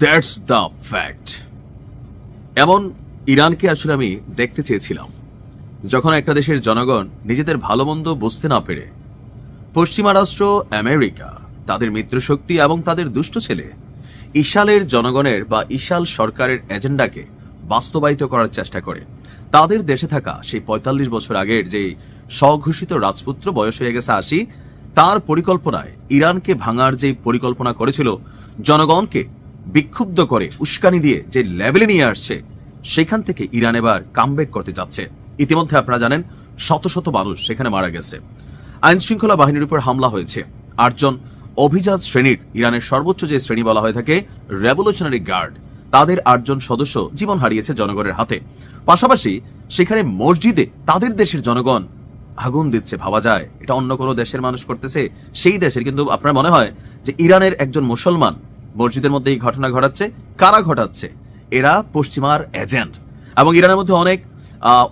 That's the fact. এমন ইরানকে আসলে আমি দেখতে চেয়েছিলাম যখন একটা দেশের জনগণ নিজেদের ভালো মন্দ বুঝতে না পেরে পশ্চিমা রাষ্ট্র আমেরিকা, তাদের মিত্রশক্তি এবং তাদের দুষ্ট ছেলে ইশালের জনগণের বা ইশাল সরকারের এজেন্ডাকে বাস্তবায়িত করার চেষ্টা করে। তাদের দেশে থাকা সেই ৪৫ বছর আগের যে স্বঘোষিত রাজপুত্র, বয়স হয়ে গেছে ৮০, তার পরিকল্পনায় ইরানকে ভাঙার যে পরিকল্পনা করেছিল, জনগণকে বিক্ষুব্ধ করে উস্কানি দিয়ে যে লেভেলে নিয়ে আসছে, সেখান থেকে ইরান এবার কামব্যাক করতে যাচ্ছে। ইতিমধ্যে আপনারা জানেন শত শত মানুষ সেখানে মারা গেছে। আইন শৃঙ্খলা বাহিনীর উপর হামলা হয়েছে। ৮ জন অভিজাত শ্রেণীর, ইরানের সর্বোচ্চ যে শ্রেণী বলা হয়ে থাকে রেভলিউশনারি গার্ড, তাদের ৮ জন সদস্য জীবন হারিয়েছে জনগণের হাতে। পাশাপাশি সেখানে মসজিদে তাদের দেশের জনগণ আগুন দিচ্ছে। ভাবা যায় এটা অন্য কোনো দেশের মানুষ করতেছে, সেই দেশের। কিন্তু আপনার মনে হয় যে ইরানের একজন মুসলমান মসজিদের মধ্যে এই ঘটনা ঘটাচ্ছে? কারা ঘটাচ্ছে? এরা পশ্চিমার এজেন্ট। এবং ইরানের মধ্যে অনেক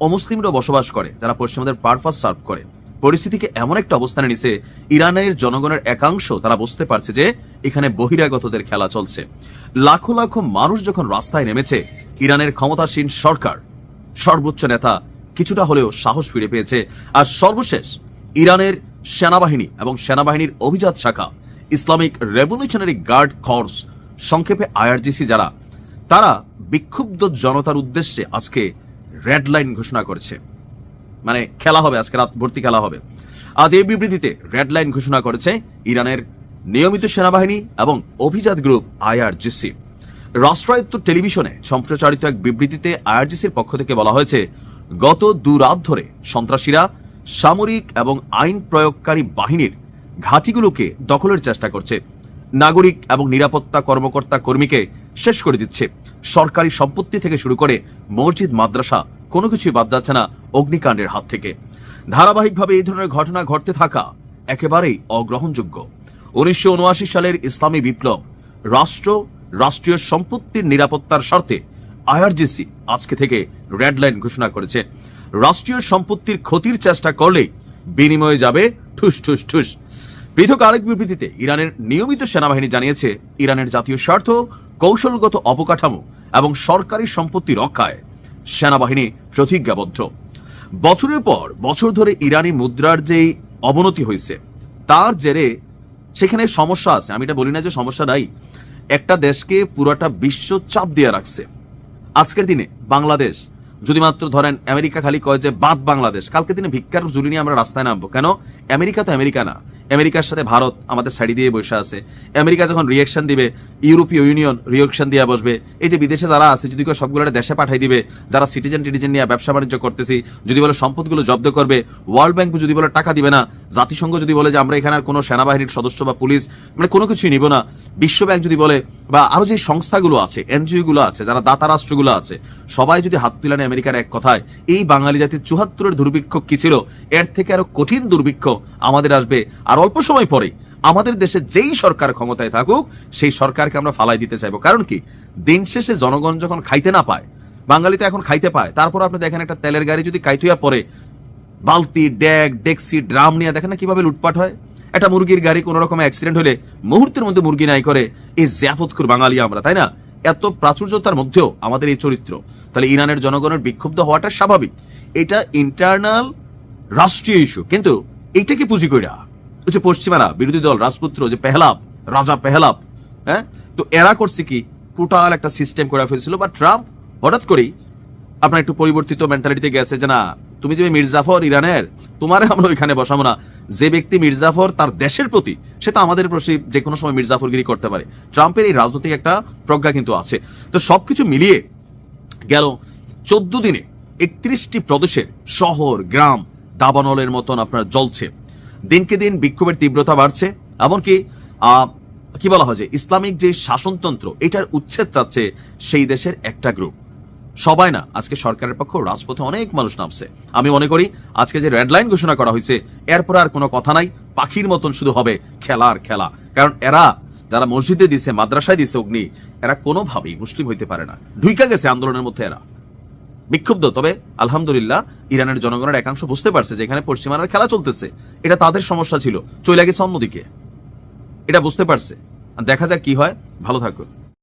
অমুসলিমরাও বসবাস করে, যারা পশ্চিমাদের পারপাস সার্ভ করে। পরিস্থিতিকে এমন একটা অবস্থানে নিছে, ইরানের জনগণের একাংশ তারা বুঝতে পারছে যে এখানে বহিরাগতদের খেলা চলছে। লাখো লাখো মানুষ যখন রাস্তায় নেমেছে, ইরানের ক্ষমতাসীন সরকার, সর্বোচ্চ নেতা কিছুটা হলেও সাহস ফিরে পেয়েছে। আর সর্বশেষ ইরানের সেনাবাহিনী এবং সেনাবাহিনীর অভিজাত শাখা ইসলামিক রেভলিউশনারি গার্ড কর্পস, সংক্ষেপে আইআরজিসি, যারা তারা বিক্ষুব্ধ জনতার উদ্দেশ্যে আজকে রেড লাইন ঘোষণা করেছে। মানে খেলা হবে, আজকে রাত ভর্তি খেলা হবে। আজ এই বিবৃতিতে রেড লাইন ঘোষণা করেছে ইরানের নিয়মিত সেনাবাহিনী এবং অভিজাত গ্রুপ আইআরজিসি। রাষ্ট্রায়ত্ত টেলিভিশনে সম্প্রচারিত এক বিবৃতিতে আইআরজিসির পক্ষ থেকে বলা হয়েছে, গত ২ রাত ধরে সন্ত্রাসীরা সামরিক এবং আইন প্রয়োগকারী বাহিনীর ঘাঁটিগুলোকে দখলের চেষ্টা করছে, নাগরিক এবং নিরাপত্তা কর্মকর্তা কর্মীকে শেষ করে দিচ্ছে। সরকারি সম্পত্তি থেকে শুরু করে মসজিদ, মাদ্রাসা, কোনো কিছুই বাদ যাচ্ছে না অগ্নিকাণ্ডের হাত থেকে। ধারাবাহিকভাবে এই ধরনের ঘটনা ঘটতে থাকা একেবারেই অগ্রহণযোগ্য। ১৯৭৯ সালের ইসলামী বিপ্লব, রাষ্ট্রীয় সম্পত্তির নিরাপত্তার স্বার্থে আইআরজিসি আজকে থেকে রেড লাইন ঘোষণা করেছে। রাষ্ট্রীয় সম্পত্তির ক্ষতির চেষ্টা করলেই বিনিময়ে যাবে ঠুস ঠুস ঠুস। পৃথক আরেক বিবৃতিতে ইরানের নিয়মিত সেনাবাহিনী জানিয়েছে, ইরানের জাতীয় স্বার্থ, কৌশলগত অবকাঠামো এবং সরকারি সম্পত্তি রক্ষায় সেনাবাহিনী প্রতিজ্ঞাবদ্ধ। বছরের পর বছর ধরে ইরানি মুদ্রার যেই অবনতি হয়েছে, তার জেরে সেখানে সমস্যা আছে। আমি এটা বলি না যে সমস্যা নাই, একটা দেশকে পুরোটা বিশ্ব চাপ দিয়ে রাখছে। আজকের দিনে বাংলাদেশ যদি মাত্র ধরেন, আমেরিকা খালি কয় যে বাদ বাংলাদেশ, কালকে দিনে ভিক্ষার ঝুলি নিয়ে আমরা রাস্তায় নামবো কেন? আমেরিকা তো আমেরিকা না, আমেরিকার সাথে ভারত আমাদের সাইড দিয়ে বসে আছে। আমেরিকা যখন রিয়েকশন দিবে, ইউরোপীয় ইউনিয়ন রিয়েকশন দিয়ে বসবে। এই যে বিদেশে যারা আছে, যদি কেউ সবগুলো দেশে পাঠাই দিবে, যারা সিটিজেন নিয়ে ব্যবসা বাণিজ্য করতেছি, যদি বলে সম্পদগুলো জব্দ করবে, ওয়ার্ল্ড ব্যাংক যদি বলে টাকা দিবে না, জাতিসংঘ যদি বলে যে আমরা এখানে আর কোনো সেনাবাহিনীর সদস্য বা পুলিশ মানে কোনো কিছুই নিব না, বিশ্ব ব্যাংক যদি বলে, বা আরো যে সংস্থাগুলো আছে, এনজিও গুলো আছে, যারা দাতা রাষ্ট্রগুলো আছে, সবাই যদি হাত তুলে আমেরিকার এক কথায়, এই বাঙালি জাতির ৭৪-এর দুর্ভিক্ষ কি ছিল, এর থেকে আরো কঠিন দুর্ভিক্ষ আমাদের আসবে। আর অল্প সময় পরে আমাদের দেশে যেই সরকার ক্ষমতায় থাকুক, সেই সরকারকে আমরা ফালাই দিতে চাইবো। কারণ কি, দিন শেষে জনগণ যখন খাইতে না পায়, বাঙালি তো এখন খাইতে পায়, তারপর আপনি দেখেন একটা তেলের গাড়ি যদি কাইতুয়া পরে, বালতি, ড্যাগ, ডেক্সি, ড্রাম নিয়ে দেখেন না কিভাবে লুটপাট হয়। একটা মুরগির গাড়ি কোনো রকম অ্যাক্সিডেন্ট হলে মুহূর্তের মধ্যে মুরগি নাই করে এই জিয়াফতখোর বাঙালি আমরা, তাই না? এত প্রাচুর্যতার মধ্যেও আমাদের এই চরিত্র। তাহলে ইরানের জনগণের বিক্ষুব্ধ হওয়াটা স্বাভাবিক, এটা ইন্টারনাল রাষ্ট্রীয় ইস্যু। কিন্তু এইটা কি পুঁজি কইরা হচ্ছে পশ্চিমারা, বিরোধী দল, রাজপুত্র, যে পেহলাপ, রাজা পেহলাপ, হ্যাঁ, তো এরা করছে কি টোটাল একটা সিস্টেম করে ফেলছিল। বা ট্রাম্প হঠাৎ করেই আপনার একটু পরিবর্তিত মেন্টালিটিতে গেছে যে না, তুমি যে মির্জাফর ইরানের, তোমারে আমরা ওইখানে বসাবো না। যে ব্যক্তি মির্জাফর তার দেশের প্রতি, সে তো আমাদের প্রতি যে কোনো সময় মির্জাফরগিরি করতে পারে। ট্রাম্পের এই রাজনৈতিক একটা প্রজ্ঞা কিন্তু আছে। তো সবকিছু মিলিয়ে গেল 14 দিনে 31টি প্রদেশের শহর, গ্রাম দাবানলের মতন আপনার জ্বলছে। দিনকে দিন বিক্ষোভের তীব্রতা বাড়ছে। এমনকি কি বলা হয় যে ইসলামিক যে শাসনতন্ত্র, এটার উচ্ছেদ চাচ্ছে সেই দেশের একটা গ্রুপ। সবাই না, আজকে সরকারের পক্ষ রাজপথে অনেক মানুষ নামছে। আমি মনে করি আজকে যে রেড লাইন ঘোষণা করা হয়েছে, এরপর আর কোনো কথা নাই, পাখির মতন শুধু হবে খেলার খেলা। কারণ এরা যারা মসজিদে দিছে, মাদ্রাসায় দিছে অগ্নি, এরা কোনোভাবেই মুসলিম হইতে পারে না। ঢুইকা গেছে আন্দোলনের মধ্যে, এরা বিক্ষুব্ধ। তবে আলহামদুলিল্লাহ ইরানের জনগণের একাংশ বুঝতে পারছে যে এখানে পশ্চিমারা খেলা চলতেছে, এটা তাদের সমস্যা ছিল, চলে গেছে অন্যদিকে, এটা বুঝতে পারছে। দেখা যাক কি হয়। ভালো থাকুন।